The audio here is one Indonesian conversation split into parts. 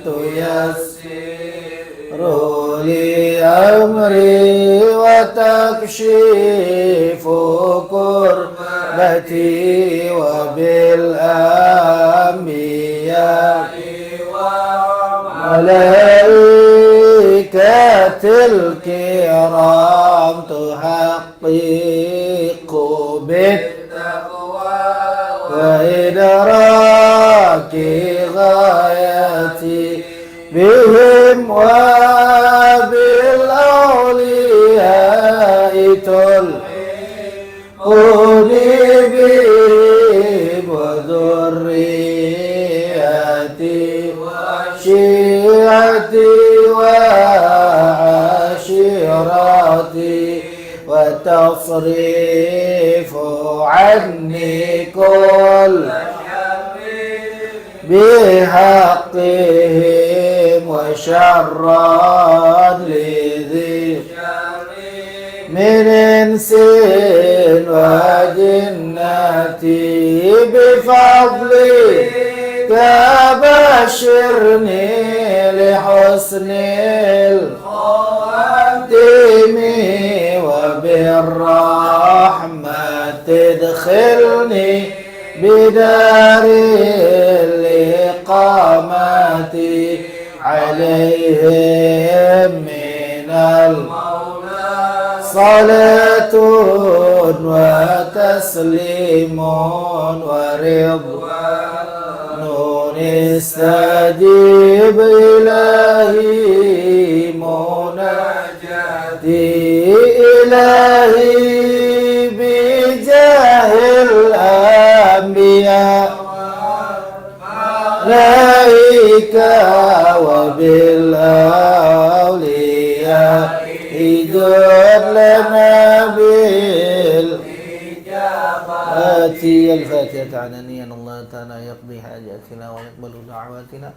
تيسر لي أمري وتكشف كربتي وبالأنبياء وملائكة الكرام تحقق بالتقوى وإدراك غايتي بهم وبالأولياء تلقوني بهم وذريتي وشيعتي وعشيرتي وتصريف عني كل بحقهم وشرا لذي من إنس وجنتي بفضلك بشرني لحسن الخاتم وبالرحمة ادخلني بدار الإقامة عليهم من المولى صلاة وتسليم ورضوان استجيب إلهي مناجاتي إلهي بجاه الأنبياء ملائكة وبالأولياء اجعل لنا بالإجابة الفاتحة عنانيا الله تعالى يقضي حاجاتنا ويقبل دعواتنا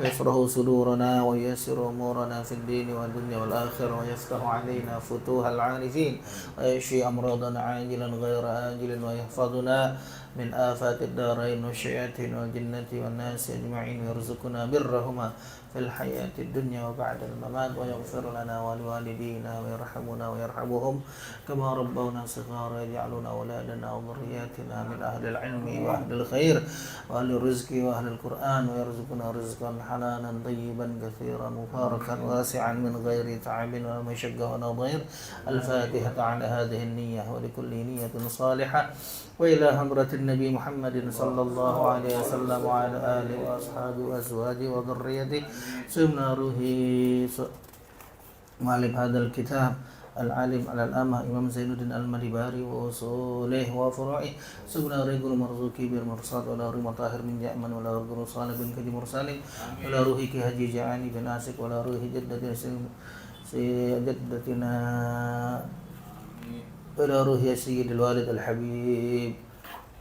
ويفرح صدورنا وييسر أمورنا في الدين والدنيا والآخرة ويفتح علينا فتوح العارفين ويشفي أمراضنا عاجلا غير آجل ويحفظنا من آفات الدارين والشياطين والجنة والناس أجمعين ويرزقنا برهما في الحياة الدنيا وبعد الممات ويغفر لنا ولوالدينا ويرحمنا ويرحمهم كما ربونا صغارا يجعلنا أولادنا وذرياتنا من أهل العلم وأهل الخير وأهل الرزق وأهل القرآن ويرزقنا رزقا حلالا طيبا كثيرا مباركا واسعا من غير تعب ولا مشقة ولا ضير. الفاتحة على هذه النية ولكل نية صالحة وإلى حضرة النبي محمد صلى الله عليه وسلم وعلى آله وأصحابه وأزواجه وذريته سيدنا روحي مؤلف هذا الكتاب العالم على الأمة إمام زين الدين المليباري وأصوله وفروعه سيدنا رجل مرزوقي بالمرصاد ولا روح مطاهر من جأمن ولا روح صالح بن كدي مرسالين ولا روحي كهجي جعاني بن عاسق ولا روحي جدتنا ولا روحي سيد الوالد الحبيب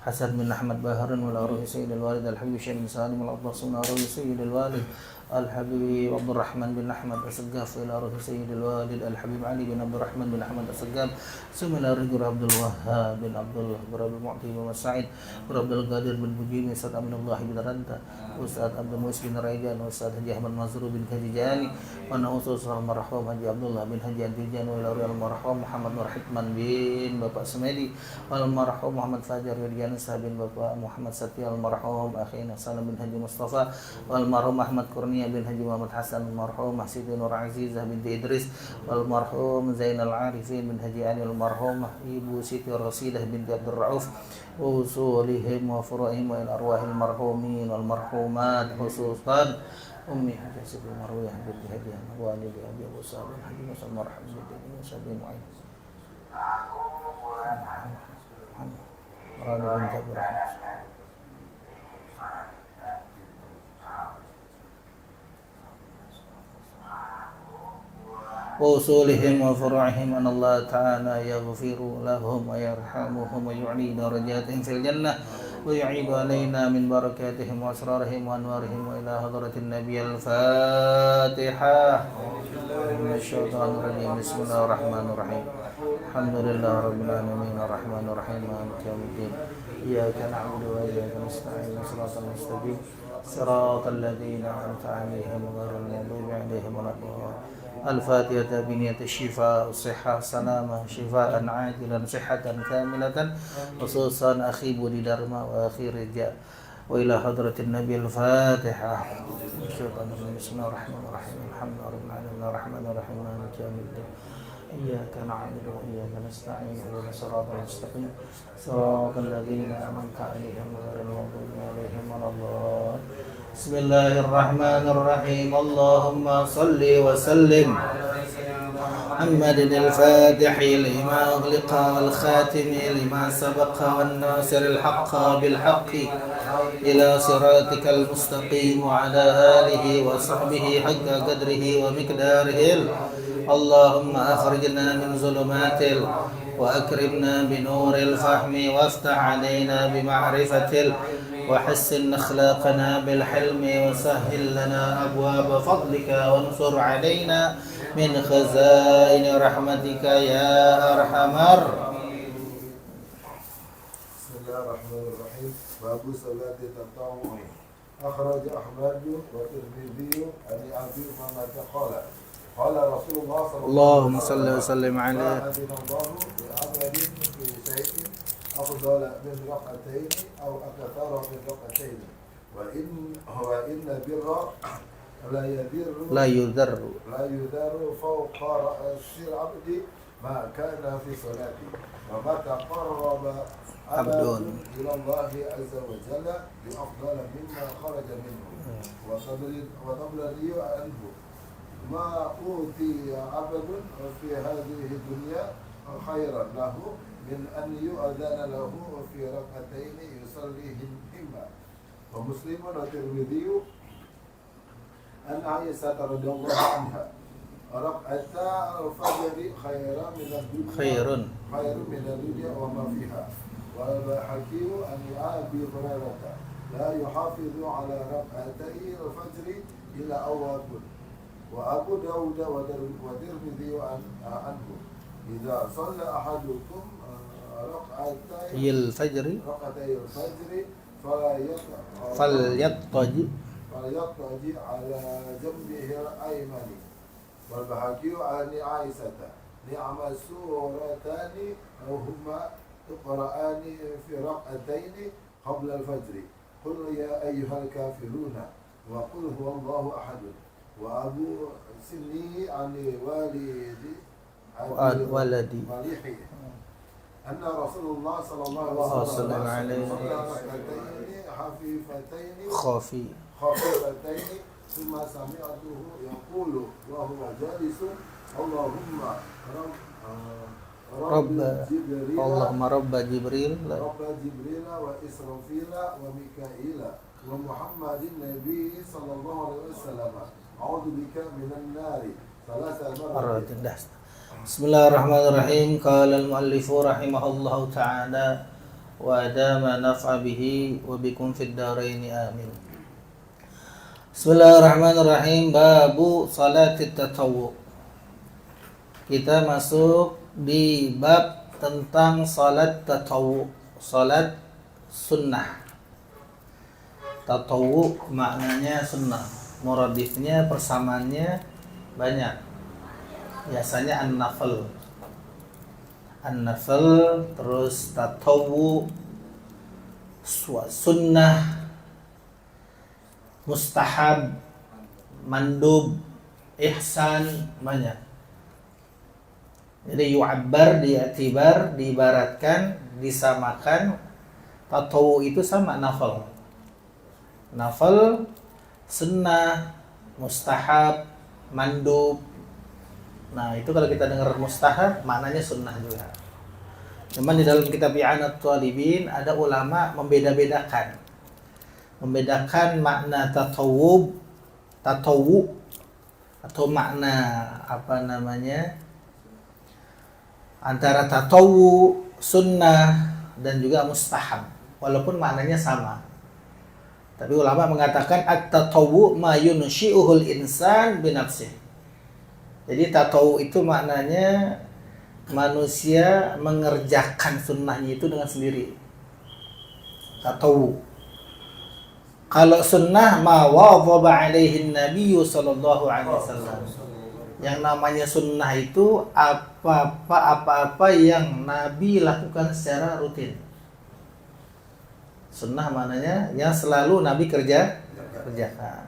حسن بن أحمد باهر ولا روحي سيد الوالد الحبيب شيخ بن سالم الأطلس ولا روحي سيد الوالد الحبيب عبد الرحمن بن أحمد السقاف إلى روح سيد الوالد الحبيب علي بن عبد الرحمن بن أحمد السقاف ثم إلى رجل عبد الوهاب بن عبد الله بن عبد المعطي بن مسعود بن عبد القادر بن بجيم أستاذ أمين الله بن رنتا أستاذ عبد الموس بن ريجان أستاذ حجي أحمد مزرو بن خديجاني وأنا أستاذ المرحوم حجي عبد الله بن حجي الدجان وإلى روح المرحوم محمد نور حكمان بن Bapak Semedi والمرحوم محمد فاجر Wirdiansyah bin Bapak Muhammad Satya المرحوم أخينا سالم بن حجي مصطفى والمرحوم أحمد كورنيا bin Haji Muhammad Hasan المرحوم Siti Nur Azizah binti Idris والمرحوم زين العارفين bin Haji Ali المرحوم Ibu Siti Rasidah binti Abdul Rauf وصولهم وفروعهم وإلى أرواح المرحومين والمرحومات خصوصا أمي حاجة سيدي مروية binti Haji والدي أبي أبو صالح Haji Musa المرحوم binti Musa bin Mu'in Rani binti Abu Rahmat وأصولهم وفروعهم أن الله تعالى يغفر لهم ويرحمهم ويعلي درجاتهم في الجنة ويعيب علينا من بركاتهم وأسرارهم وأنوارهم وإلى حضرة النبي الفاتحة من الشيطان الرجيم بسم الله الرحمن الرحيم الحمد لله رب العالمين الرحمن الرحيم مالك يوم الدين إياك نعبد وإياك نستعين صراط المستقيم صراط الذين أنعمت عليهم غير المغضوب عليهم ولا الضالين. الفاتحة بنية الشفاء والصحة سلامة شفاء عاجلا صحة كاملة خصوصا أخي بودي دharma وأخي رجاء وإلى حضرة النبي الفاتحة. بسم الله الرحمن الرحيم الحمد لله رب العالمين الرحمن الرحيم مالك يوم الدين إياك نعبد وإياك نستعين اهدنا الصراط المستقيم صراط الذين أنعمت عليهم غير المغضوب عليهم ولا الضالين. بسم الله الرحمن الرحيم اللهم صل وسلم محمد الفاتح لما أغلق والخاتم لما سبق والناصر الحق بالحق إلى صراطك المستقيم وعلى آله وصحبه حق قدره ومقداره. اللهم أخرجنا من ظلمات وأكرمنا بنور الفهم وافتح علينا بمعرفة وحسن أخلاقنا بالحلم وسهل لنا أبواب فضلك وانصر علينا من خزائن رحمتك يا أرحم الراحمين. بسم الله الرحمن الرحيم. باب صلاة التطوع. أخرج أحمد والترمذي عن أبي أمامة قال قال رسول الله صلى الله عليه وسلم اللهم صل وسلم عليه ما أذن الله بعمل في شيء أفضل من ركعتين أو أكثر من ركعتين وإن بر لا يذر فوق رأس العبد ما كان في صلاته وما تقرب عبد إلى الله عز وجل بأفضل مما خرج منه. وطبراني عنه ما أوتي عبد في هذه الدنيا خيرا له من أن يؤذن له في ركعتين يصليهما. ومسلم والترمذي عن عائشة رضي الله عنها ركعتا الفجر خير من الدنيا وما فيها. والحكي عن أبي هريرة لا يحافظ على ركعتي الفجر إلا أواب. وأبو داود والترمذي عنه إذا صلى أحدكم ركعتي الفجر فليضطجع على جنبه الأيمن. والبهقي عن عائشة نعم السورتان هما تقرآن في ركعتين قبل الفجر قل يا أيها الكافرون وقل هو الله أحد. وأبو سني عن والدي أن رسول الله صلى الله عليه وسلم صلى ركعتين خفيفتين ثم سمعته يقول وهو جالس اللهم رب جبريل وإسرافيل وميكائيل ومحمد النبي صلى الله عليه وسلم أعوذ بك من النار 3 مرات. بسم الله الرحمن الرحيم. قال المؤلف رحمه الله تعالى وأدام نفع به وبكم في الدارين آمين. Bismillahirrahmanirrahim. Babu salatit tatawwu. Kita masuk di bab tentang salat tatawwu, salat sunnah. Tatawwu maknanya sunnah. Muradifnya persamaannya banyak. Biasanya an-nafl, terus tatawwu, sunnah, mustahab, mandub, ihsan, banyak. Jadi yu'abbar, diiktibar, diibaratkan, disamakan. Tatawwu itu sama nafal. Nafal, sunnah, mustahab, mandub. Nah, itu kalau kita dengar mustahab, maknanya sunnah juga. Cuman di dalam kitab I'anat Talibin ada ulama membedakan makna tatawwu atau makna antara tatawwu, sunnah dan juga mustahab, walaupun maknanya sama. Tapi ulama mengatakan at-tatawwu ma yunshi'uhul insan bi nafsihi. Jadi tatawwu itu maknanya manusia mengerjakan sunnahnya itu dengan sendiri. Tatawwu. Kalau sunnah ma wadhaba alaihi Nabi sallallahu alaihi wasallam. Yang namanya sunnah itu apa-apa yang Nabi lakukan secara rutin. Sunnah maknanya yang selalu Nabi kerjakan.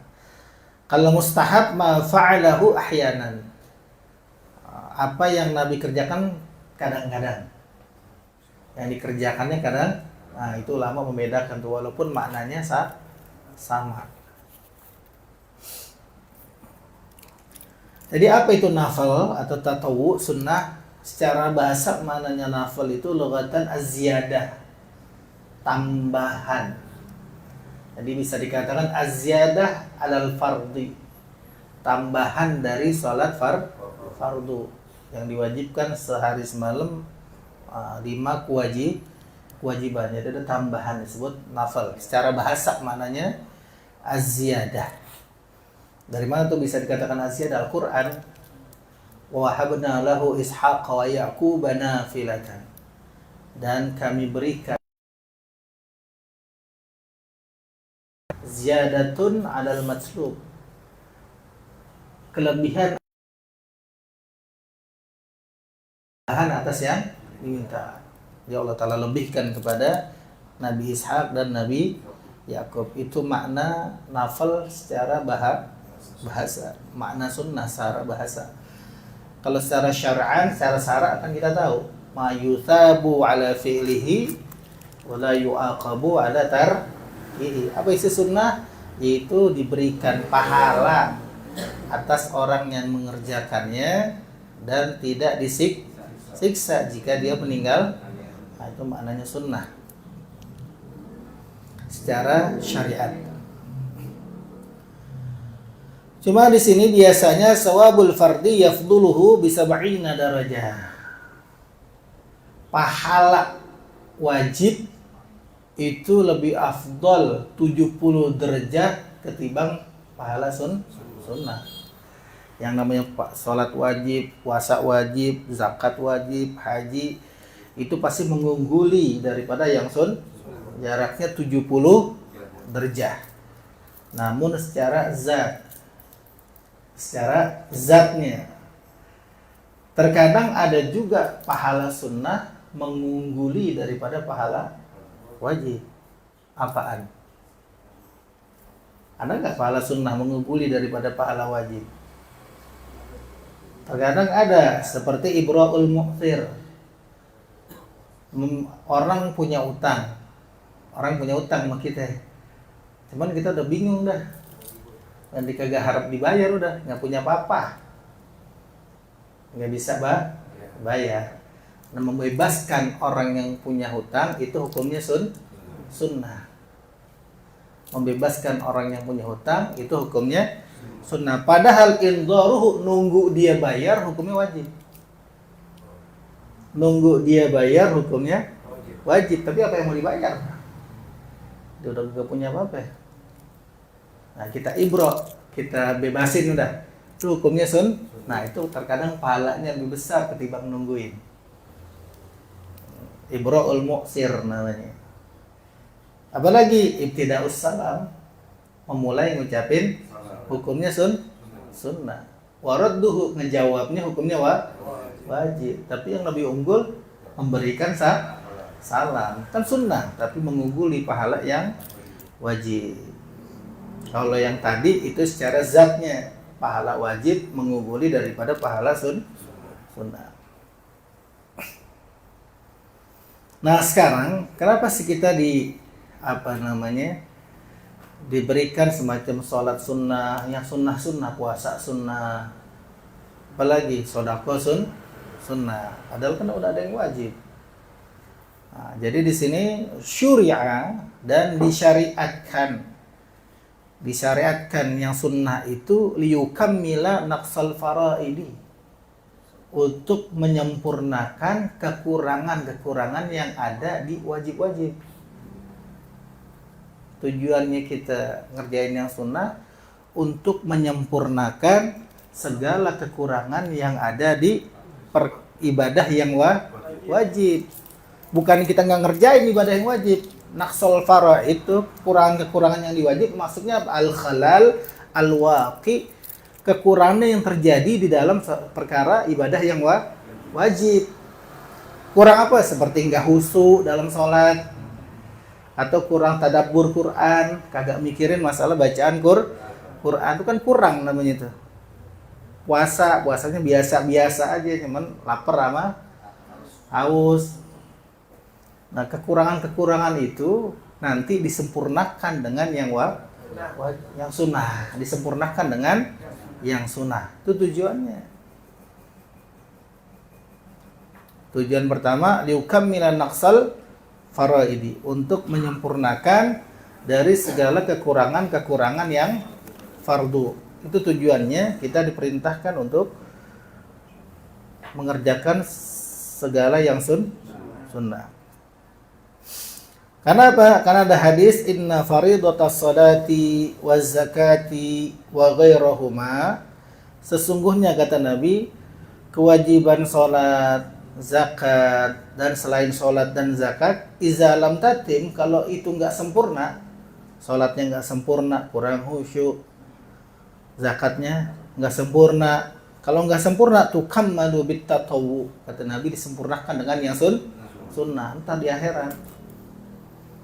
Kalau mustahab ma fa'alahu ahyanan. Apa yang Nabi kerjakan kadang-kadang. Yang dikerjakannya kadang, nah itu ulama membedakan tuh walaupun maknanya sama. Jadi apa itu nafal atau tatawu sunnah? Secara bahasa maknanya nafal itu lughatan az-ziyadah, tambahan. Jadi bisa dikatakan az-ziyadah alal fardi, tambahan dari sholat fardu yang diwajibkan sehari semalam 5 kewajiban. Jadi ada tambahan disebut nafal. Secara bahasa maknanya az-ziyadah. Dari mana tuh bisa dikatakan az-ziyadah? Al-Qur'an. Wa wahabna lahu Ishaq wa Ya'qub nafilatan. Dan kami berikan ziyadatun 'alal matslub. Kelebihan atas yang diminta. Ya Allah Ta'ala lebihkan kepada Nabi Ishaq dan Nabi Yakub. Itu makna nafal secara bahasa, makna sunnah secara bahasa. Kalau secara syar'an, secara syara' kan kita tahu ma yuthabu ala fi'lihi wa la yu'aqabu ala tarkihi. Apa isi sunnah? Yaitu diberikan pahala atas orang yang mengerjakannya dan tidak disiksa jika dia meninggal. Nah, itu maknanya sunnah secara syariat. Cuma di sini biasanya sawabul fardi yafduluhu bi 70 darajah. Pahala wajib itu lebih afdol 70 derajat ketimbang pahala sunnah. Yang namanya sholat wajib, puasa wajib, zakat wajib, haji itu pasti mengungguli daripada yang jaraknya 70 derajat. Namun secara zatnya terkadang ada juga pahala sunnah mengungguli daripada pahala wajib. Apaan? Ada nggak pahala sunnah mengungguli daripada pahala wajib? Terkadang ada, seperti ibra'ul mu'thir. Orang punya utang sama kita, cuman kita udah bingung dah, dan kagak harap dibayar, udah nggak punya apa-apa, nggak bisa bayar. Nah, membebaskan orang yang punya hutang itu hukumnya sunnah. Membebaskan orang yang punya hutang itu hukumnya sunnah. Padahal indharuhu, nunggu dia bayar hukumnya wajib. Nunggu dia bayar hukumnya wajib. Tapi apa yang mau dibayar? Dia udah gak punya apa-apa. Nah, kita ibro, kita bebasin udah. Itu hukumnya Nah, itu terkadang pahalanya lebih besar ketimbang nungguin. Ibra'ul mu'sir namanya. Apalagi ibtida'us salam, memulai ngucapin hukumnya sunnah. Waradduhu, ngejawabnya hukumnya wajib. Tapi yang lebih unggul memberikan salam. Kan sunnah, tapi mengungguli pahala yang wajib. Kalau yang tadi itu secara zatnya, pahala wajib mengungguli daripada pahala sunnah. Nah, sekarang kenapa sih kita diberikan semacam sholat sunnah, yang sunnah, puasa sunnah, apalagi sodako sunnah, padahal kan udah ada yang wajib. Nah, jadi di sini syuri'ah dan disyariatkan yang sunnah itu liyukammila naqsal faraidi, untuk menyempurnakan kekurangan-kekurangan yang ada di wajib-wajib. Tujuannya kita ngerjain yang sunnah untuk menyempurnakan segala kekurangan yang ada di ibadah yang wajib. Bukan kita nggak ngerjain ibadah yang wajib, naqsul faraid itu kekurangan-kekurangan yang diwajib, maksudnya al-khalal al-waqi, kekurangan yang terjadi di dalam perkara ibadah yang wajib. Kurang apa? Seperti enggak khusyuk dalam sholat, atau kurang tadabbur Quran, kagak mikirin masalah bacaan Quran, itu kan kurang namanya itu. Puasanya biasa-biasa aja, cuman lapar sama haus. Nah, kekurangan-kekurangan itu nanti disempurnakan dengan yang sunnah, disempurnakan dengan yang sunnah. Itu tujuannya. Tujuan pertama, liukammilan naqsal faraidi, untuk menyempurnakan dari segala kekurangan-kekurangan yang fardu. Itu tujuannya, kita diperintahkan untuk mengerjakan segala yang sunnah. Karena apa? Karena ada hadis, inna faridatas salati waz zakati wa ghairahuma, sesungguhnya kata Nabi, kewajiban salat, zakat, dan selain salat dan zakat, iza lam tatim, kalau itu enggak sempurna, salatnya enggak sempurna, kurang khusyuk, zakatnya enggak sempurna, kalau enggak sempurna tukammalu bit tatawwu, kata Nabi, disempurnakan dengan yang sunnah, entah di akhirat.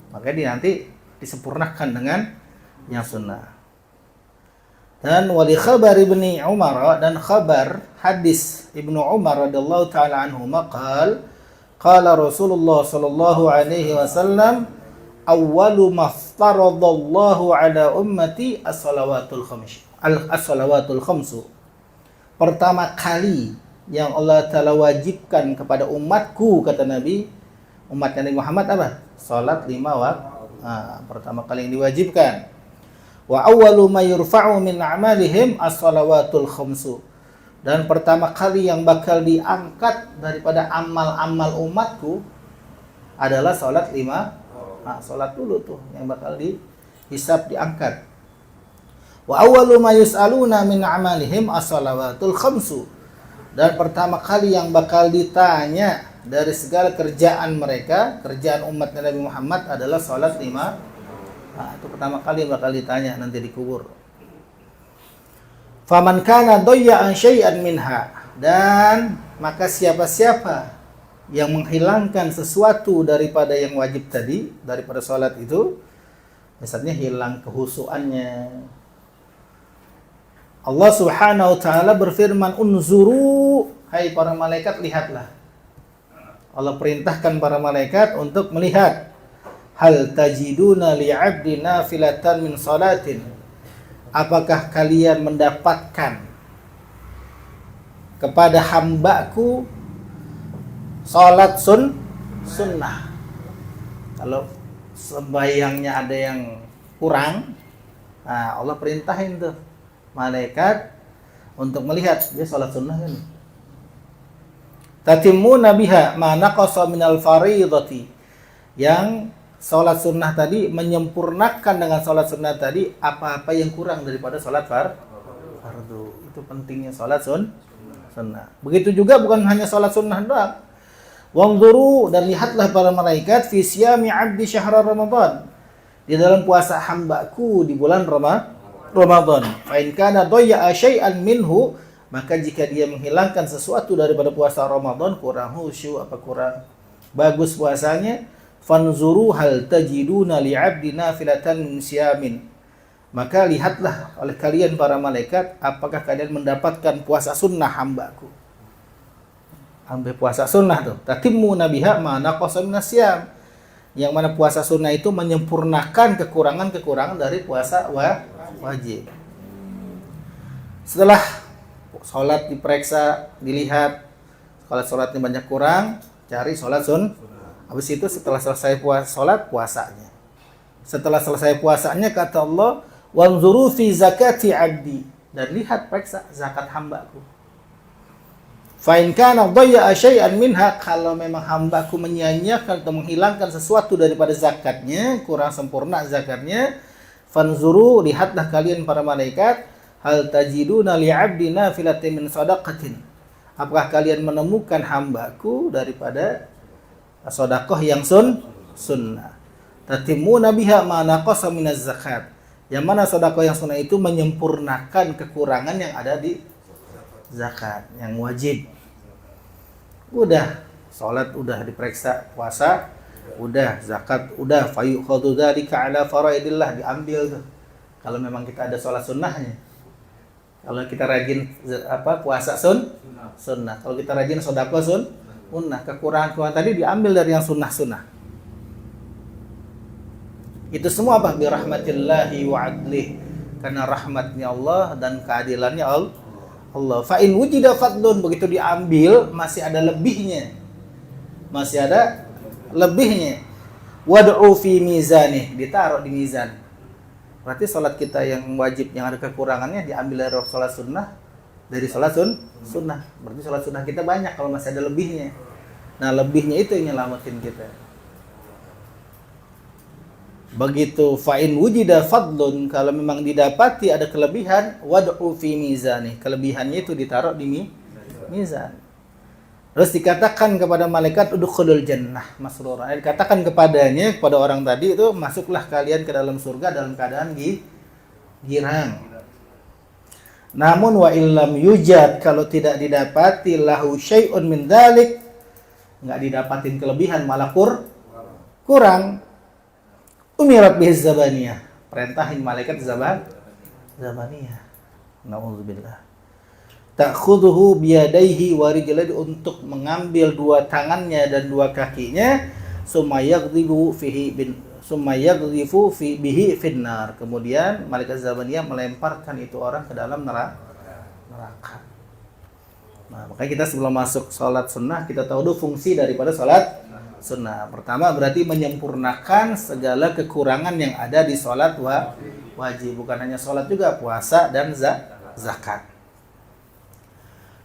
Makanya dia nanti disempurnakan dengan yang sunnah. Dan wali khabar Ibni Umar, dan khabar hadis Ibnu Umar radhiyallahu taala anhuma qala Rasulullah sallallahu alaihi wasallam, awwalu ma faradallahu ala ummati as-salawatul khamsu. Pertama kali yang Allah Ta'ala wajibkan kepada umatku, kata Nabi, umat Nabi Muhammad apa? Salat 5 waktu. Pertama kali yang diwajibkan. Wa awwalu ma yurfa'u min a'malihim as-salawatul khamsu. Dan pertama kali yang bakal diangkat daripada amal-amal umatku adalah salat 5. Salat dulu tuh yang bakal dihisab, diangkat. Wa awwalu ma yus'aluna min a'malihim as-salawatul khamsu. Dan pertama kali yang bakal ditanya dari segala kerjaan mereka, kerjaan umat Nabi Muhammad adalah salat 5. Itu pertama kali yang bakal ditanya nanti dikubur. Faman kana doyya'an syai'an minha, dan maka siapa-siapa yang menghilangkan sesuatu daripada yang wajib tadi, daripada salat itu, misalnya hilang kehusuannya. Allah Subhanahu wa taala berfirman, unzuru, hai para malaikat, lihatlah. Allah perintahkan para malaikat untuk melihat, hal tajiduna li'abdi nafilatan min salatin, apakah kalian mendapatkan kepada hambaku salat sunnah. Kalau sembahyangnya ada yang kurang, Allah perintahin tuh malaikat untuk melihat dia salat sunnah kan. Tatimuna biha ma naqasa minal fariidati, yang salat sunnah tadi menyempurnakan dengan salat sunnah tadi apa-apa yang kurang daripada salat fardu. Itu pentingnya salat sunnah. Begitu juga bukan hanya salat sunnah doang. Wanzuru, dan lihatlah para malaikat, fi siyami 'abdi syahr Ramadan, di dalam puasa hambaku di bulan Ramadan. Fa in kana doyya'a syai'an minhu, maka jika dia menghilangkan sesuatu daripada puasa Ramadan, kurang khusyuk, apa kurang bagus puasanya, fanzuru hal tajiduna li'abdi nafilatan min siyamin, maka lihatlah oleh kalian para malaikat, apakah kalian mendapatkan puasa sunnah hambaku. Hamba puasa sunnah tuh, tatimmu nabiha ma naqasa minas siyam, yang mana puasa sunnah itu menyempurnakan kekurangan-kekurangan dari puasa wajib. Setelah sholat diperiksa, dilihat, kalau sholatnya banyak kurang, cari sholat Habis itu setelah selesai sholat, puasanya. Setelah selesai puasanya, kata Allah, wanzuru fi zakati abdi, dan lihat, periksa zakat hambaku. Fa in kana dhayya'a syai'an minha, kalau memang hambaku menyia-nyiakan atau menghilangkan sesuatu daripada zakatnya, kurang sempurna zakatnya, fanzuru, lihatlah kalian para malaikat, hal tajiduna li'abdi nafilatin min sadaqatin, apakah kalian menemukan hambaku daripada sedekah yang sunnah. tatimuna biha ma naqasa minaz zakat. Yang mana sedekah yang sunnah itu menyempurnakan kekurangan yang ada di zakat yang wajib. Udah salat udah diperiksa, puasa udah, zakat udah, fayukhadhu dzalika ala faraidillah, diambil tuh. Kalau memang kita ada salat sunnahnya. Kalau kita rajin puasa sunnah. Kalau kita rajin sedekah sunnah, kekurangan tadi diambil dari yang sunnah-sunnah. Itu semua apa? Bi rahmatillahi wa adlih. Karena rahmatnya Allah dan keadilannya Allah. Fa in wujida fadlun, begitu diambil masih ada lebihnya. Wad'u fi mizanih, ditaruh di mizan. Berarti salat kita yang wajib yang ada kekurangannya diambil dari salat sunnah, dari salat sunnah. Berarti salat sunnah kita banyak kalau masih ada lebihnya. Nah, lebihnya itu yang nyelamatin kita. Begitu fa'in wujida fadlun, kalau memang didapati ada kelebihan, wad'u fi mizani, kelebihannya itu ditaruh di mizan. Terus dikatakan kepada malaikat udkhulul jannah masrura. Dikatakan kepada orang tadi itu, masuklah kalian ke dalam surga dalam keadaan girang. Namun wa illam yujad, kalau tidak didapati lahu syai'un min dzalik, enggak didapatin kelebihan malah kurang. Umirat bihiz zabaniyah, perintahin malaikat zabaniyah. Nauzubillah. Ta'khudhuhu biyadaihi wa rijlaihi, untuk mengambil dua tangannya dan dua kakinya, summa yaghdifu bihi finnar. Kemudian malaikat zabaniyah melemparkan itu orang ke dalam neraka. Nah, makanya kita sebelum masuk salat sunnah, kita tahu dulu fungsi daripada salat sunnah. Pertama berarti menyempurnakan segala kekurangan yang ada di salat wajib. Bukan hanya salat juga, puasa dan zakat.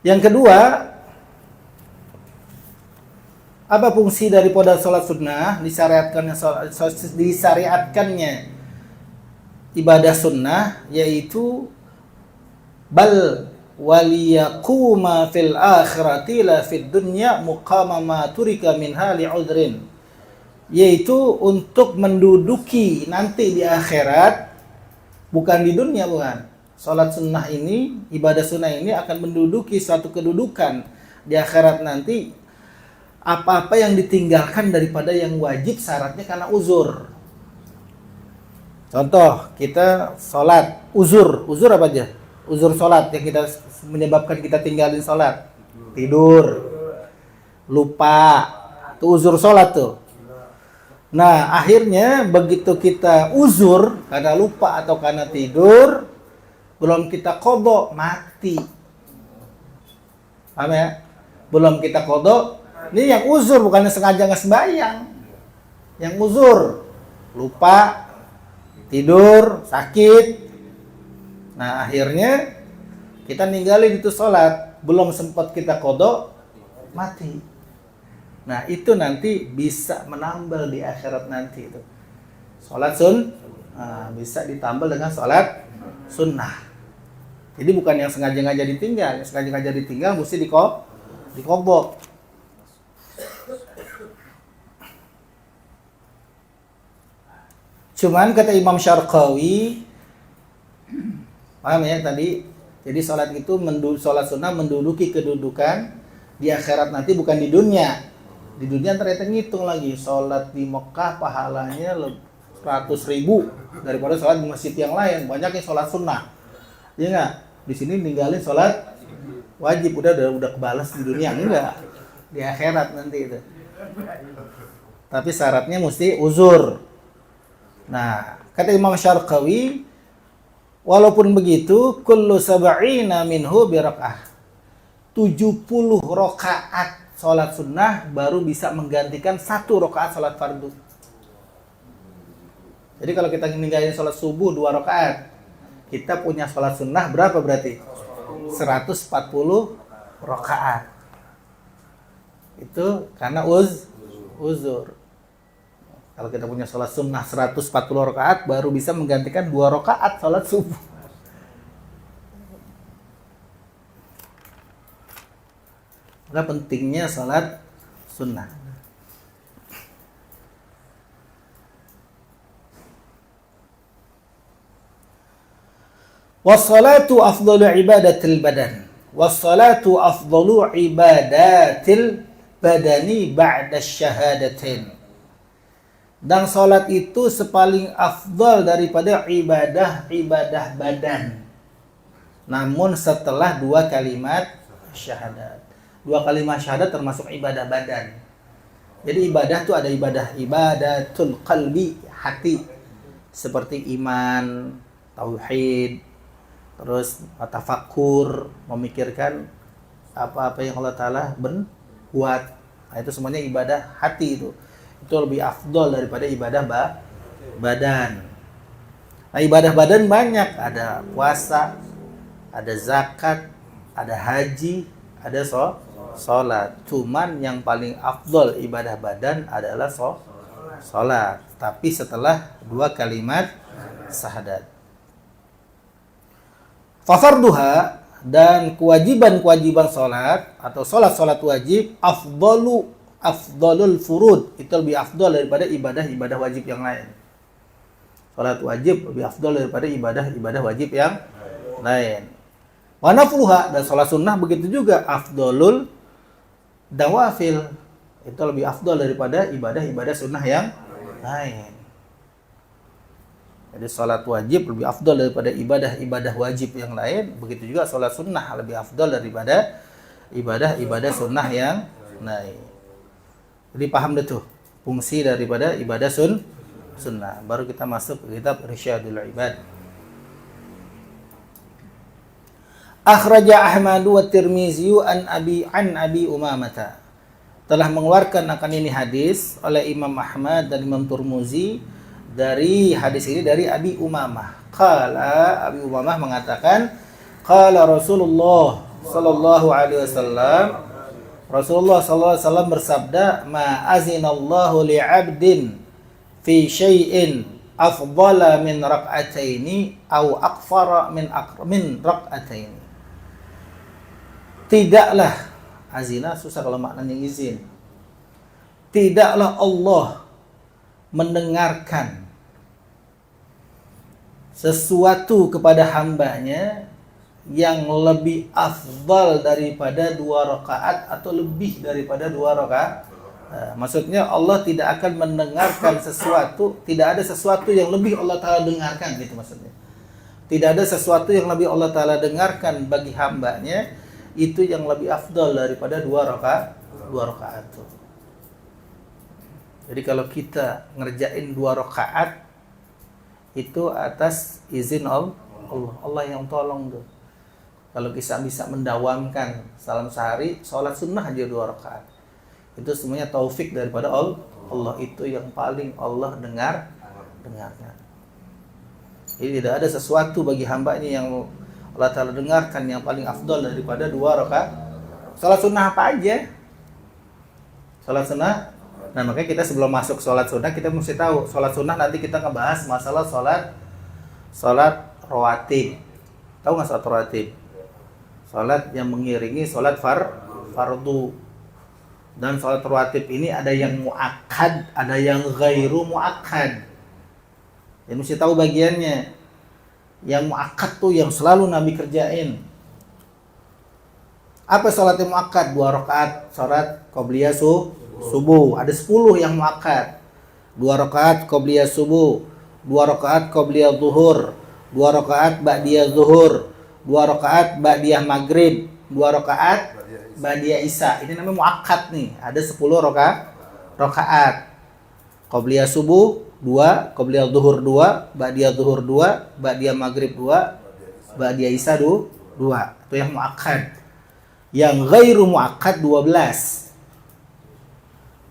Yang kedua, apa fungsi daripada salat sunnah? Disyariatkannya ibadah sunnah, yaitu bal waliyaquma fil akhirati la fid dunya muqama ma turika minha li'udrin, yaitu untuk menduduki nanti di akhirat, bukan di dunia. Bukan, salat sunnah ini, ibadah sunnah ini akan menduduki suatu kedudukan di akhirat nanti, apa-apa yang ditinggalkan daripada yang wajib syaratnya karena uzur. Contoh, kita salat uzur apa aja? Uzur salat yang kita menyebabkan kita tinggalin salat, tidur, lupa, itu uzur salat tuh. Nah, akhirnya begitu kita uzur karena lupa atau karena tidur, belum kita qadha, mati. Paham ya? Belum kita qadha. Ini yang uzur, bukannya sengaja nggak sembahyang. Yang uzur, lupa, tidur, sakit. Nah, akhirnya kita ninggalin itu sholat, belum sempat kita qadha, mati. Nah, itu nanti bisa menambal di akhirat nanti itu. Sholat bisa ditambal dengan sholat sunnah. Jadi bukan yang sengaja ditinggal, yang sengaja ditinggal mesti diqadha. Cuman kata Imam Syarqawi, paham ya tadi? Jadi sholat itu sholat sunnah menduduki kedudukan di akhirat nanti, bukan di dunia. Di dunia ternyata ngitung lagi, sholat di Mekah pahalanya 100.000 daripada sholat di masjid yang lain. Banyak yang sholat sunnah, ya nggak? Di sini ninggalin sholat wajib, udah kebalas di dunia, enggak? Di akhirat nanti itu. Tapi syaratnya mesti uzur. Nah, kata Imam Syarqawi, walaupun begitu, kullu sab'ina minhu biraka'ah. 70 rakaat salat sunnah baru bisa menggantikan 1 rakaat salat fardu. Jadi kalau kita ninggalin salat subuh 2 rakaat, kita punya salat sunnah berapa berarti? 140 rakaat. Itu karena uzur. Kalau kita punya sholat sunnah 140 rakaat, baru bisa menggantikan 2 rakaat sholat subuh. Maka pentingnya sholat sunnah. Wassalatu afdalu ibadatil badan. Wassalatu afdalu ibadatil badani ba'da syahadatin. Dan salat itu sepaling afdal daripada ibadah badan. Namun setelah 2 kalimat syahadat. 2 kalimat syahadat termasuk ibadah badan. Jadi ibadah itu ada ibadatul qalbi, hati. Seperti iman, tauhid, terus tafakkur, memikirkan apa-apa yang Allah Ta'ala buat. Nah, itu semuanya ibadah hati itu. Itu lebih afdol daripada ibadah badan. Nah, ibadah badan banyak. Ada puasa, ada zakat, ada haji, ada sholat. Cuman yang paling afdol ibadah badan adalah sholat. Tapi setelah 2 kalimat syahadat. Fafarduha, dan kewajiban sholat atau sholat wajib afdalul furud, itu lebih afdal daripada ibadah wajib yang lain. Salat wajib lebih afdal daripada ibadah wajib yang lain. Wa nafluha, dan salat sunnah begitu juga afdalul dawafil, itu lebih afdal daripada ibadah sunnah yang lain. Jadi salat wajib lebih afdal daripada ibadah wajib yang lain, begitu juga salat sunnah lebih afdal daripada ibadah sunnah yang lain. Jadi paham deh tuh fungsi daripada ibadah sunnah. Baru kita masuk ke kitab Irsyadul Ibad. Akhraja Ahmad wa Tirmizi an Abi Umamah. Telah mengeluarkan akan ini hadis oleh Imam Ahmad dan Imam Tirmizi dari hadis ini dari Abi Umamah. Qala, Abi Umamah mengatakan, qala Rasulullah sallallahu alaihi wasallam, Rasulullah SAW bersabda, ma azinallahu li'abdin fi syai'in afdala min rak'ataini au akfara min rak'ataini. Tidaklah, azina susah kalau maknanya izin. Tidaklah Allah mendengarkan sesuatu kepada hambanya yang lebih afdal daripada 2 rakaat atau lebih daripada 2 rakaat. Maksudnya Allah tidak akan mendengarkan sesuatu, tidak ada sesuatu yang lebih Allah Ta'ala dengarkan, gitu maksudnya. Tidak ada sesuatu yang lebih Allah Ta'ala dengarkan bagi hambanya, itu yang lebih afdal daripada 2 rakaat. Jadi kalau kita ngerjain 2 rakaat, itu atas izin Allah yang tolong tuh. Kalau kita bisa mendawamkan salam sehari, sholat sunnah aja 2 rakaat. Itu semuanya taufik daripada Allah. Itu yang paling Allah dengarkan. Jadi tidak ada sesuatu bagi hambanya yang Allah Ta'ala dengarkan yang paling afdal daripada 2 rakaat. Sholat sunnah apa aja? Sholat sunnah. Nah, makanya kita sebelum masuk sholat sunnah, kita mesti tahu. Sholat sunnah nanti kita ngebahas masalah sholat rawatib. Tahu nggak sholat rawatib? Salat yang mengiringi salat fardu. Dan salat rawatib ini ada yang muakkad, ada yang ghairu muakkad. Ya mesti tahu bagiannya. Yang muakkad tuh yang selalu Nabi kerjain. Apa salat yang muakkad? 2 rakaat salat qabliyah subuh. Ada 10 yang muakkad. 2 rakaat qabliyah subuh, 2 rakaat qabliyah zuhur, 2 rakaat ba'diyah zuhur, 2 rakaat ba'diyah maghrib, 2 rakaat ba'diyah isya. Ini namanya muakkad nih. Ada 10 rakaat. Qabliyah subuh 2, qabliyah zuhur 2, ba'diyah zuhur 2, ba'diyah maghrib 2, ba'diyah isya 2. Itu yang muakkad. Yang ghairu muakkad 12.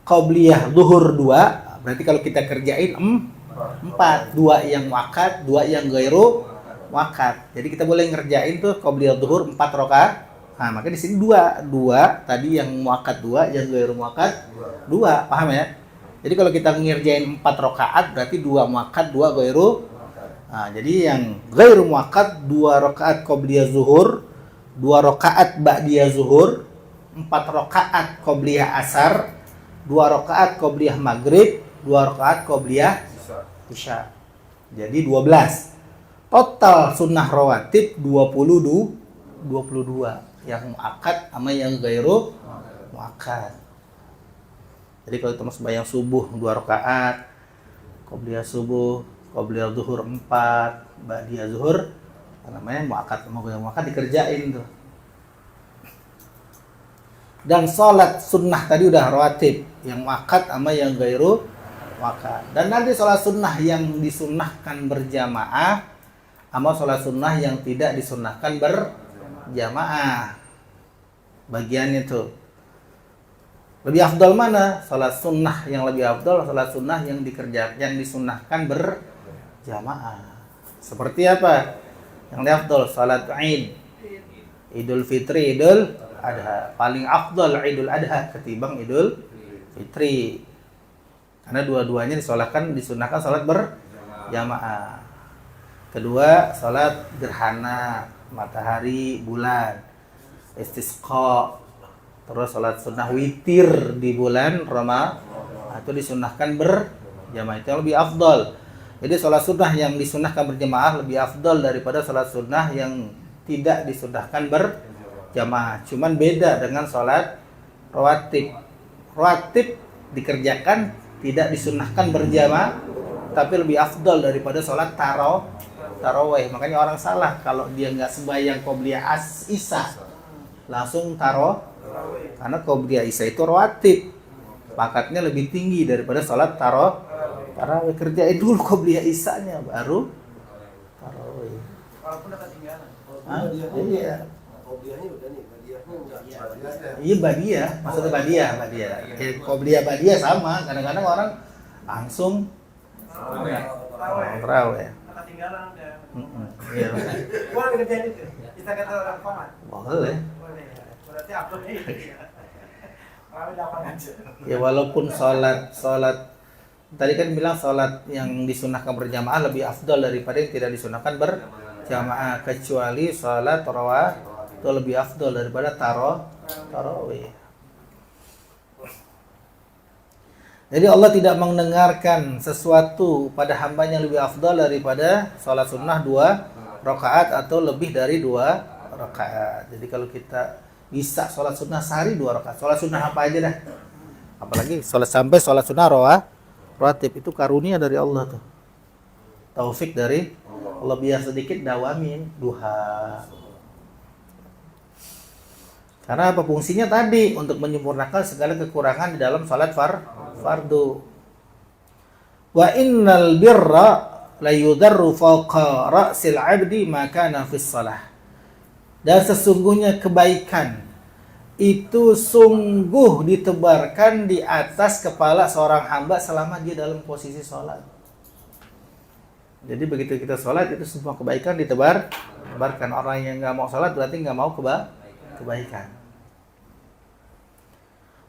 Qabliyah zuhur 2, berarti kalau kita kerjain 4, 2 yang muakkad, 2 yang ghairu muakkad. Jadi kita boleh ngerjain tuh qabliyah zuhur 4 rakaat. Nah, maka di sini 2 tadi yang muakkad 2, yang ghairu muakkad 2. Paham ya? Jadi kalau kita ngerjain 4 rakaat berarti 2 muakkad, 2 ghairu. Nah, jadi yang ghairu muakkad 2 rakaat qabliyah zuhur, 2 rakaat ba'diyah zuhur, 4 rakaat qabliyah asar, 2 rakaat qabliyah maghrib, 2 rakaat qabliyah isya. Jadi 12. Total sunnah rawatib 22 yang muakkad sama yang gairu muakkad. Jadi kalau kita sembahyang subuh 2 rakaat, qobliyah subuh, qobliyah zuhur 4, ba'diyah zuhur, namanya muakkad sama gairu muakkad dikerjain tuh. Dan sholat sunnah tadi udah rawatib, yang muakkad sama yang gairu muakkad. Dan nanti sholat sunnah yang disunnahkan berjamaah sama sholat sunnah yang tidak disunnahkan berjamaah. Bagiannya tuh. Lebih afdal mana? Sholat sunnah yang lebih afdal, sholat sunnah yang yang disunnahkan berjamaah. Seperti apa? Yang lebih afdal, sholat Id, Idul Fitri, Idul Adha. Paling afdal Idul Adha ketimbang Idul Fitri. Karena dua-duanya disunnahkan sholat berjamaah. Kedua, sholat gerhana, matahari, bulan, istisqa. Terus sholat sunnah witir di bulan Ramadan itu disunnahkan berjamaah, itu yang lebih afdal. Jadi sholat sunnah yang disunnahkan berjamaah lebih afdal daripada sholat sunnah yang tidak disunnahkan berjamaah. Cuman beda dengan sholat rawatib. Rawatib dikerjakan tidak disunnahkan berjamaah, tapi lebih afdal daripada sholat tarawih. Makanya orang salah kalau dia nggak sembahyang qobliyah isya langsung karena qobliyah isya itu rawatib, pakatnya lebih tinggi daripada sholat tarawih. Kerjain dulu qobliyah isyanya baru tarawih. Walaupun udah ketinggalan. Iya. Qobliyahnya udah nih, badiahnya enggak. Iya badiah, maksudnya badiah. Qobliyah badiah sama. Kadang-kadang orang langsung tarawih. Ketinggalan udah. Iya. Boleh kerjain itu. Kita kata orang paman. Boleh. Berarti aku nih. Kami dapat aja. Ya walaupun sholat tadi kan bilang sholat yang disunahkan berjamaah lebih afdal daripada yang tidak disunahkan berjamaah, kecuali sholat tarawih itu lebih afdal daripada tarawih. Jadi Allah tidak mendengarkan sesuatu pada hambanya lebih afdal daripada sholat sunnah 2 rakaat atau lebih dari 2 rakaat. Jadi kalau kita bisa sholat sunnah sehari 2 rakaat, sholat sunnah apa aja dah, apalagi sampai sholat sunnah rawatib, itu karunia dari Allah tuh, taufik dari Allah. Biar sedikit dawamin duha. Karena apa fungsinya tadi? Untuk menyempurnakan segala kekurangan di dalam sholat fardu. Wa innal birra la yudarru fawqa ra'sil 'abdi ma kana fis shalah. Dan sesungguhnya kebaikan itu sungguh ditebarkan di atas kepala seorang hamba selama dia dalam posisi sholat. Jadi begitu kita sholat itu semua kebaikan ditebarkan. Orang yang nggak mau sholat berarti nggak mau kebaikan.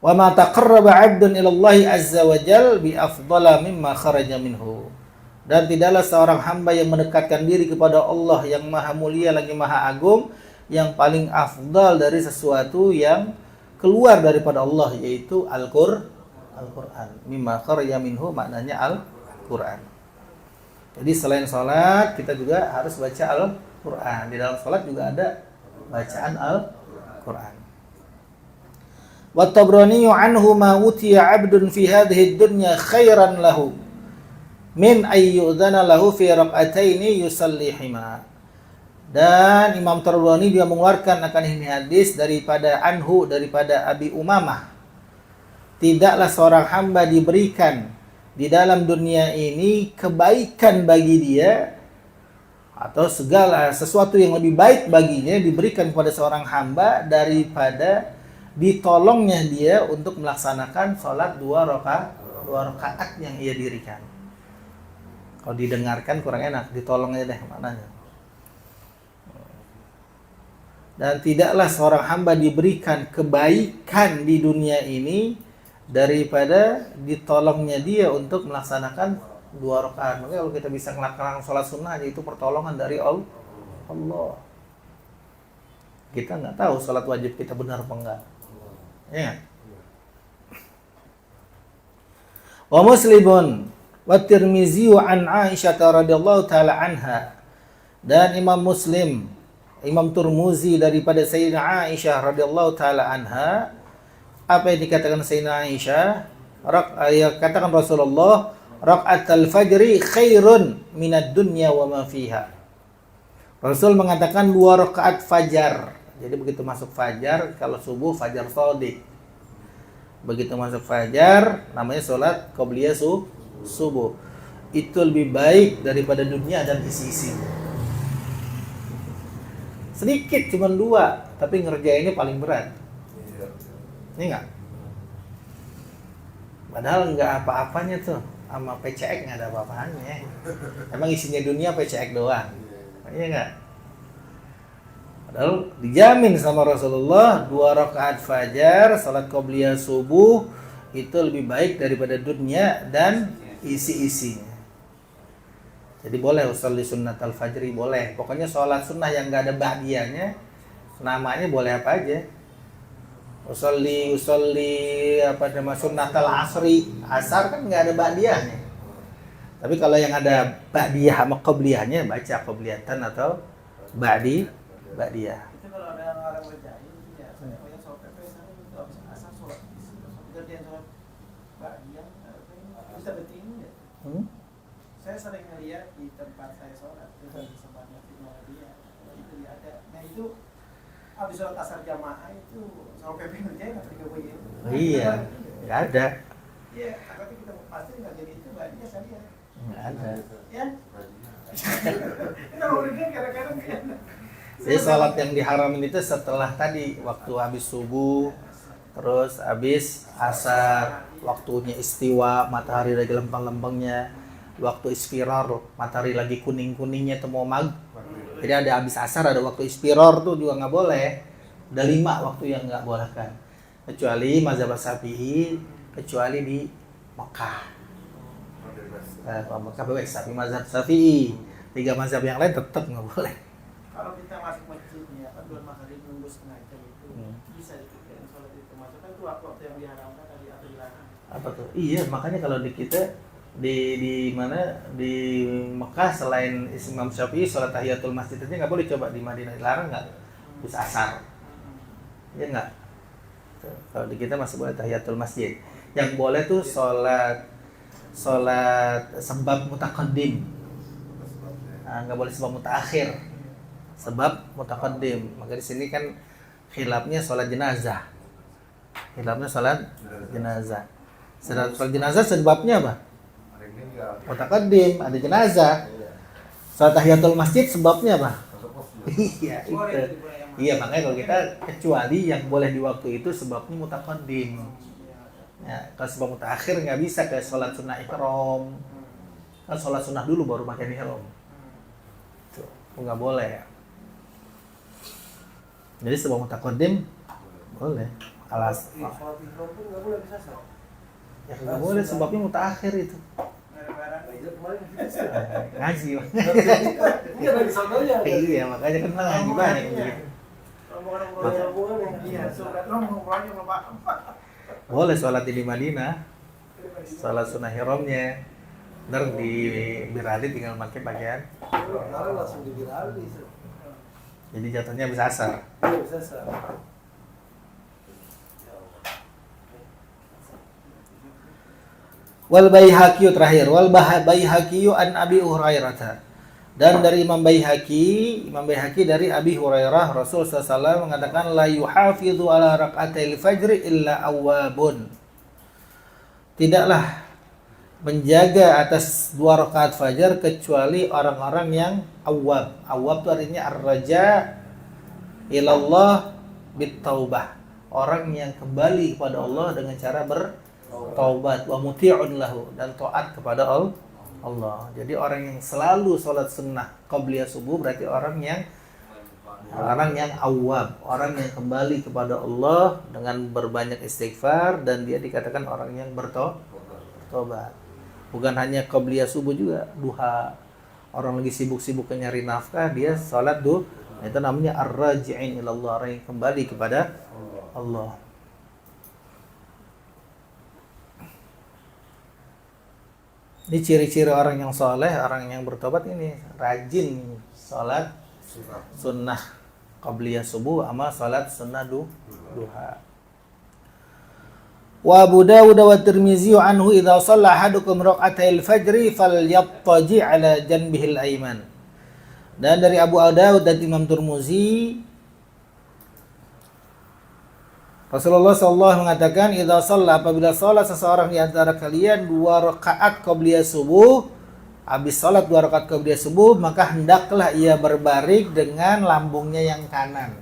Wa ma taqarraba 'abdun ila Allah azza wa jalla bi afdala mimma kharaja minhu. Dan tidaklah seorang hamba yang mendekatkan diri kepada Allah yang maha mulia lagi maha agung yang paling afdal dari sesuatu yang keluar daripada Allah, yaitu Al-Quran. Mimma kharaja minhu maknanya Al-Quran. Jadi selain sholat kita juga harus baca Al-Quran. Di dalam sholat juga ada bacaan Al-Quran. Wa Tabrani anhu ma utiya 'abdun fi hadhihi dunya khairan lahu min ayyudhana lahu fi raq'ataini yusallihima. Dan Imam Tabrani dia mengeluarkan akan ini hadis daripada Abi Umamah. Tidaklah seorang hamba diberikan di dalam dunia ini kebaikan bagi dia atau segala sesuatu yang lebih baik baginya diberikan kepada seorang hamba daripada ditolongnya dia untuk melaksanakan sholat 2 rakaat yang ia dirikan. Kalau didengarkan kurang enak, ditolongnya deh maknanya. Dan tidaklah seorang hamba diberikan kebaikan di dunia ini daripada ditolongnya dia untuk melaksanakan 2 rakaat. Makanya kalau kita bisa melaksanakan sholat sunnah itu pertolongan dari Allah. Kita nggak tahu sholat wajib kita benar apa enggak. Ya. Wa Muslimun wa Tirmizi an Aisyah radhiyallahu taala anha Dan Imam Muslim, Imam Turmuzi daripada Sayyidina Aisyah radhiyallahu taala anha, apa yang dikatakan Sayyidina Aisyah? Katakan Rasulullah, raq'atul fajri khairun minad dunya wa ma fiha. Rasul mengatakan 2 rakaat fajar. Jadi begitu masuk fajar, kalau subuh fajar shadiq. Begitu masuk fajar, namanya sholat qobliyah subuh. Itu lebih baik daripada dunia dan isi-isinya. Sedikit, cuma 2, tapi ngerjainnya paling berat. Ini enggak? Padahal enggak apa-apanya tuh. Sama PCX enggak ada apa-apanya. Emang isinya dunia PCX doang. Iya enggak? Padahal dijamin sama Rasulullah 2 rakaat fajar, salat qobliyah subuh itu lebih baik daripada dunia dan isi-isinya. Jadi boleh usolli sunnat al-fajri, boleh. Pokoknya sholat sunnah yang enggak ada ba'diyahnya, namanya boleh apa aja. Usolli apa nama sunnat al-asri, asar kan enggak ada ba'diyahnya. Tapi kalau yang ada ba'diyah sama qobliyahnya, baca qobliyatan atau ba'diyah. Itu kalau ada orang berjahil, ya saya yang sholat PP sana itu habis asar sholat kerjaan sholat ba'diyah bisa bertinju ya. Saya sering melihat di tempat saya sholat itu di tempat masjid Muhammadiyah itu ada. Nah itu habis sholat asar jamaah itu sama PP ngerjain atau juga begitu. Iya, nggak ada. Iya, tapi kita pasti nggak jadi itu ba'diyah saya lihat. Nggak ada. Ya. Kita mau berikan kadang-kadang kan. Jadi sholat yang diharamin itu setelah tadi waktu habis subuh, terus habis asar, waktunya istiwa, matahari lagi lempeng-lempengnya, waktu ispirar, matahari lagi kuning-kuningnya itu mau Jadi ada habis asar, ada waktu ispirar tuh juga nggak boleh. Ada 5 waktu yang nggak boleh kan. Kecuali mazhab Syafi'i, kecuali di Mekah. Mekah bebas, tapi mazhab Syafi'i. 3 mazhab yang lain tetap nggak boleh. Kalau kita masuk masjidnya, kan bulan maghrib nunggu setengah jam itu bisa dipikirin sholat itu masuk kan itu waktu yang diharamkan tadi atau dilarang. Apa tuh? Iya, makanya kalau di kita di mana di Mekah selain Imam Syafi'i sholat tahiyatul masjid aja nggak boleh, coba di Madinah dilarang nggak? Bisa asar, ya nggak? Kalau di kita masih boleh tahiyatul masjid. Yang boleh tuh sholat sebab mutaqaddim, nggak boleh sebab mutaakhir. Sebab mutaqaddim. Maka di sini kan khilafnya sholat jenazah. Khilafnya sholat jenazah. Sholat jenazah sebabnya apa? Mutaqaddim, ada jenazah. Sholat tahiyatul masjid sebabnya apa? Iya, itu. Iya, makanya kalau kita kecuali yang boleh di waktu itu sebabnya mutaqaddim. Ya, kalau sebab mutaakhir nggak bisa kayak sholat sunnah ihram. Kan sholat sunnah dulu baru pakai ihram. Tuh, nggak boleh ya. Jadi sebab mutaqaddim boleh. Alas. Sholat ihram pun nggak boleh bisa sah. Ya nggak boleh, sebabnya mutaakhir itu. Ngaji. Iya dari sononya. Iya, makanya kan ngaji banyak begitu. Iya, surat rombongan yang Pak. Boleh sholat di Madinah, sholat sunnah ihramnya. Ntar di Birali tinggal pakai pakaian. Sekarang langsung dibirali. Jadi jatuhnya bisa asar. Iya bisa sah. Wal Baihaqi terakhir, wal Baihaqi an Abi Hurairah. Dan dari Imam Baihaqi dari Abi Hurairah, Rasul SAW mengatakan la yuhafidhu ala rak'atil fajri illa awwabun. Tidaklah menjaga atas 2 rakaat fajar kecuali orang-orang yang awwab. Awwab itu artinya ar-raja ilallah bit-taubah. Orang yang kembali kepada Allah dengan cara bertaubat, wa muti'un lahu, dan taat kepada Allah. Jadi orang yang selalu sholat sunnah qobliyah subuh berarti orang yang awwab, orang yang kembali kepada Allah dengan berbanyak istighfar, dan dia dikatakan orang yang bertobat. Bukan hanya qobliyah subuh, juga duha. Orang lagi sibuk-sibuk nyari nafkah, dia sholat duha. Itu namanya ar-raji'in ilallah, orang yang kembali kepada Allah. Ini ciri-ciri orang yang soleh, orang yang bertobat ini rajin salat sunnah qabliyah subuh sama salat sunnah duha. Wa Abu Dawud wa Tirmizi anhu idza shalla ahadukum rak'atail fajri falyattaji' ala janbihil ayman. Dan dari Abu Dawud dan Imam Tirmizi, Rasulullah SAW mengatakan idza shalla, apabila salat seseorang di antara kalian 2 rakaat qabliyah subuh, habis salat 2 rakaat qabliyah subuh, maka hendaklah ia berbaring dengan lambungnya yang kanan.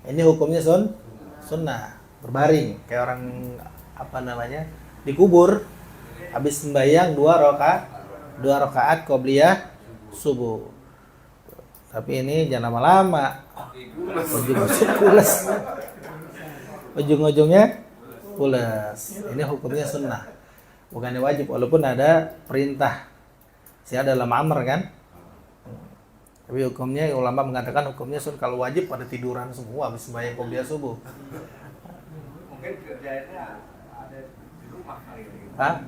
Ini hukumnya sunnah. Berbaring kayak orang dikubur habis sembahyang 2 rakaat qabliyah subuh. Tapi ini jangan lama-lama, ujung-ujungnya pulas. Ini hukumnya sunnah, bukannya wajib, walaupun ada perintah sih dalam amr kan. Tapi hukumnya ulama mengatakan hukumnya sunnah. Kalau wajib pada tiduran semua habis sembahyang qabliyah subuh. Mungkin kerjanya ada di rumah kali ini. Hah?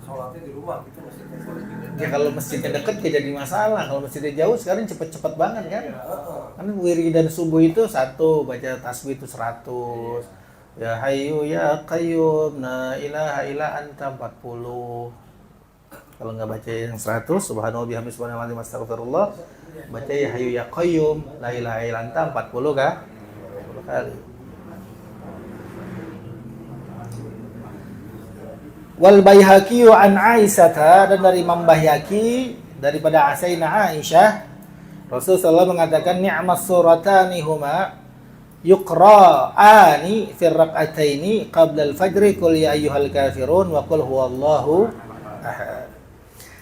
Sholatnya di rumah gitu maksudnya. Ya kalau masjidnya dekat gak jadi masalah. Kalau masjidnya jauh sekarang cepet-cepet banget kan. Kan wiridan subuh itu 1, baca tasbih itu 100. Ya Hayyu ya Qayyum la ilaha illa anta 40. Kalau nggak baca yang 100, subhanallah bihamdihi subhanallah astaghfirullah, baca ya Hayyu ya Qayyum la ilaha illa anta 40 kah? 40 kali. Wal Baihaqi an Aisyah, dan dari Imam Baihaqi daripada Sayyidina Aisyah, Rasulullah SAW mengatakan ni'mas suratani huma yuqra'ani fi rak'ataini qabla al-fajri qul ya ayyuhal kafirun wa qul huwallahu ahad.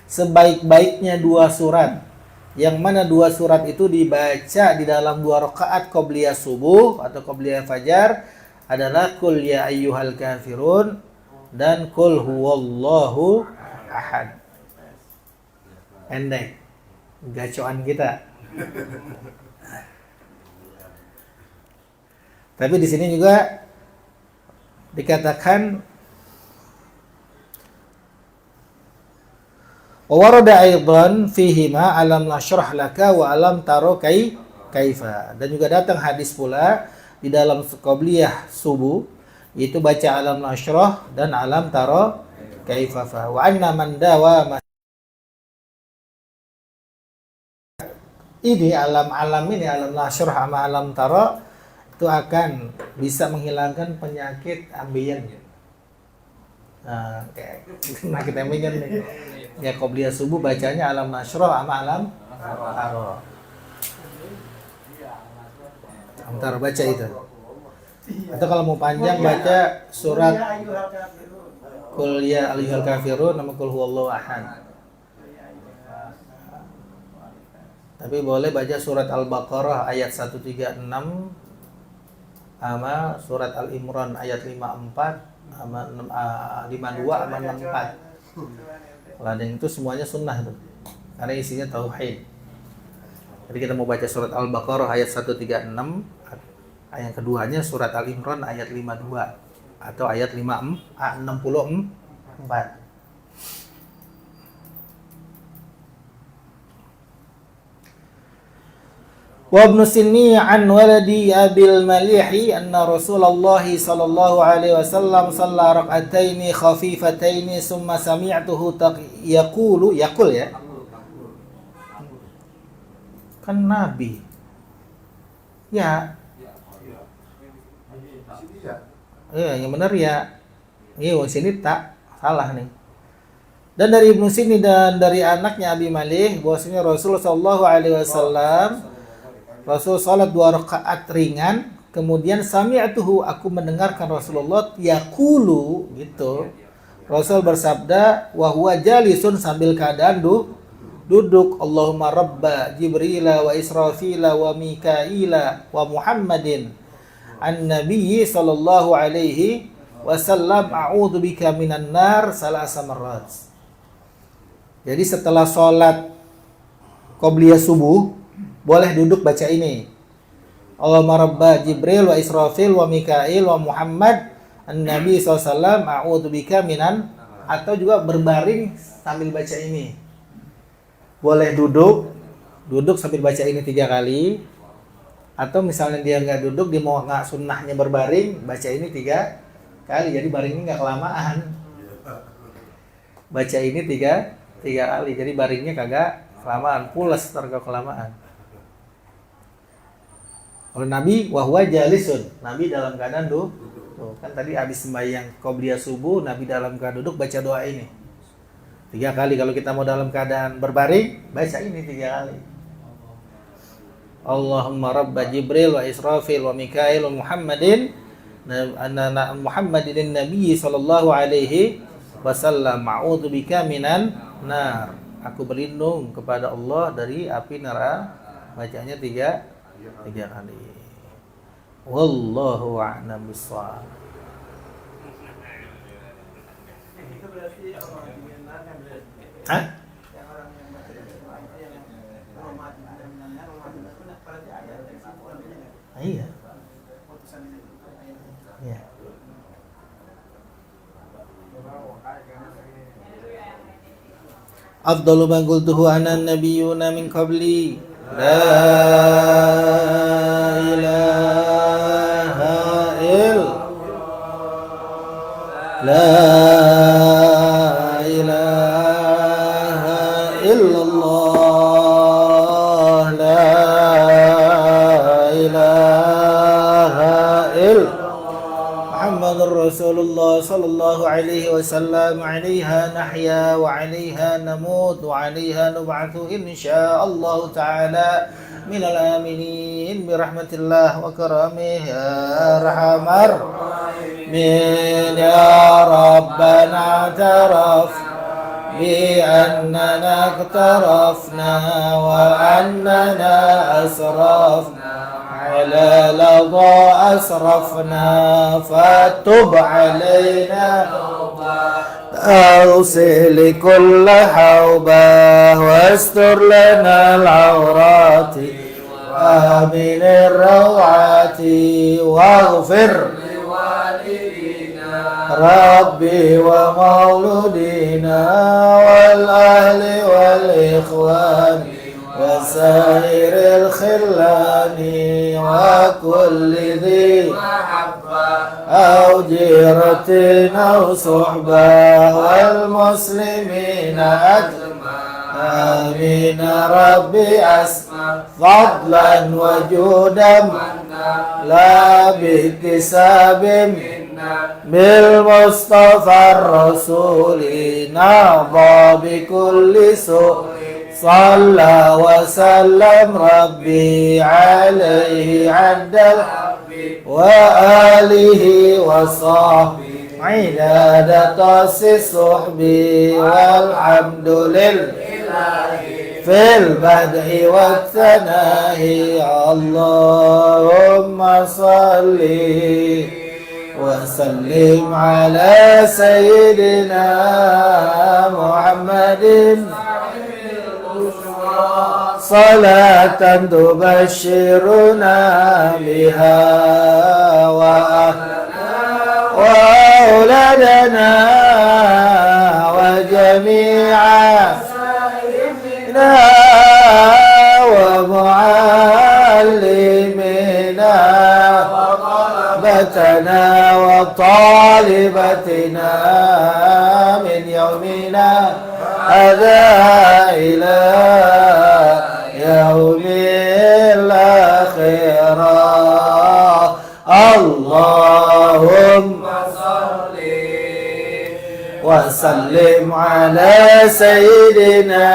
Sebaik-baiknya 2 surat, yang mana 2 surat itu dibaca di dalam 2 rakaat qabliyah subuh atau qabliyah fajar adalah qul ya ayyuhal kafirun dan qul huwallahu ahad. Pendek gacoan kita. Tapi di sini juga dikatakan warada aidan fihima alam nashrah laka wa alam taro kaifa. Dan juga datang hadis pula di dalam qabliyah subuh, itu baca alam nashrah dan alam taro kaifa. Wa anna man dawama, ini alam ini alam nashrah sama alam taro itu akan bisa menghilangkan penyakit ambeien. Nah, kayak penyakit ambeien nih. Ya qabliyah subuh bacanya alam nashrah sama alam taro. Antar baca itu. Atau kalau mau panjang baca surat Qul ya ayyuhal kafirun nama Qul huwallahu ahad. Tapi boleh baca surat Al-Baqarah ayat 136 sama surat Al-Imran ayat 54 sama 52 sama 64. Kalau ada yang itu semuanya sunnah tuh. Karena isinya tauhid. Jadi kita mau baca surat Al-Baqarah ayat 136, ayat keduanya surat Al-Imran ayat 52 atau ayat 64. Wa Ibnu Sinni an waladi Abil Malihi anna Rasulullah sallallahu alaihi wasallam shalla rak'ataini khafifataini summa sami'tuhu yaqul ya kan Nabi ya yang benar ya. Ini sini tak salah nih. Dan dari Ibnu Sinni dan dari anaknya Abi Malih bahwasanya Rasulullah sallallahu alaihi wasallam Rasul salat 2 rakaat ringan, kemudian sami'tuhu, aku mendengarkan Rasulullah yaqulu gitu. Rasul bersabda wa huwa jalisun, sambil keadaan duduk, Allahumma rabba Jibrila wa Israfila wa Mikaila wa Muhammadin an-nabiyyi sallallahu alaihi wasallam a'udzu bika minan nar salasa marrat. Jadi setelah salat qabliyah subuh boleh duduk baca ini. Allahumma rabba Jibril wa Israfil wa Mikail wa Muhammad an-nabi sallallahu a'udzu bika minan, atau juga berbaring sambil baca ini. boleh duduk sambil baca ini 3 kali, atau misalnya dia nggak duduk, dia mau nggak sunnahnya berbaring, baca ini 3 kali, jadi baringnya nggak kelamaan. Baca ini 3 kali, jadi baringnya kagak kelamaan, pulas tergak kelamaan. Oleh Nabi wahwa jalisun, Nabi dalam keadaan duduk. Kan tadi habis sembahyang qobliyah subuh, Nabi dalam keadaan duduk baca doa ini 3 kali. Kalau kita mau dalam keadaan berbaring, baca ini 3 kali. Allahumma rabba Jibril wa Israfil wa Mikail wa Muhammadin Nabi sallallahu alaihi wasallam, a'udzu bika minan nar. Aku berlindung kepada Allah dari api neraka. Bacanya 3 kali. Wallahu a'lam bishawab. Itu berarti orang yang benar yang berarti. Hah? Yang orang yang baca itu yang rumah benar-benar berarti ayat yang simpulannya kan. Iya. Putusan itu ayatnya. Iya. Afdalu ma qultuhu ana nabiyyuna min qabli la ilaha illallah la ilaha Muhammadur Rasulullah sallallahu alaihi wasallam. 'alaiha nahya wa 'alaiha namut wa 'alaiha nub'atsu insyaallah ta'ala minal aminin bi rahmatillah wa karamih ya arhamar min ya rabbana taraf bi annana iqtarafna wa annana asrafna على لظى أسرفنا فتب علينا أرسل كل حوبة واستر لنا العورات وآمن الروعات واغفر ربي ومولودينا والأهل والإخوان وسائر الخلان وكل ذي أو جيرة أو صحبة والمسلمين أجمع آمين ربي أسمع فضلا وجودا لا باكتساب بالمصطفى الرسول نرضى بكل سوء صلى وسلم ربي عليه عد وآله وصحبه عداد الصحب والحمد لله في البدء والثناء اللهم صل وسلم على سيدنا محمد صلاة تبشرنا بها وأولادنا وجميعنا ومعلمنا وطلبتنا وطالبتنا من يومنا هذا إلى يوم الآخرة اللهم صل وسلم على سيدنا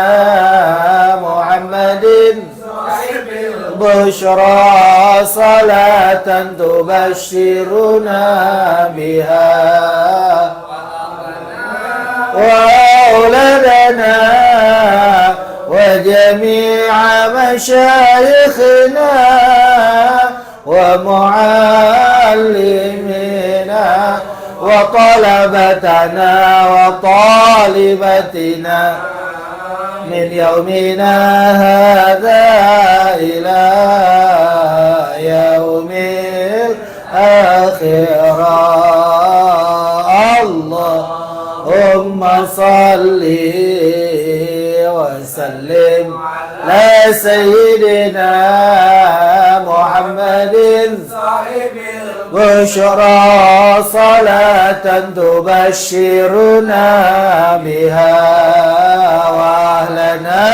محمد بشرى صلاة تبشرنا بها وأولادنا وجميع مشايخنا ومعلمنا وطلبتنا وطالبتنا من يومنا هذا إلى يوم الآخرة اللهم صل وسلم سيدنا محمد صاحب بشرى صلاة تبشرنا بها وأهلنا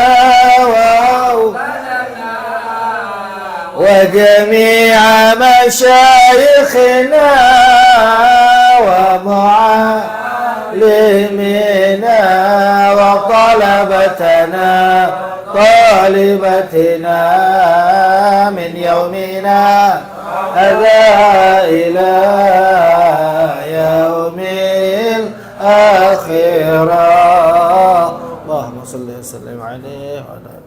وجميع مشايخنا ومعلمنا وطلبتنا طالبتنا من يومنا هذا إلى يوم الآخرة. اللهم صل وسلم عليه وعلى آله.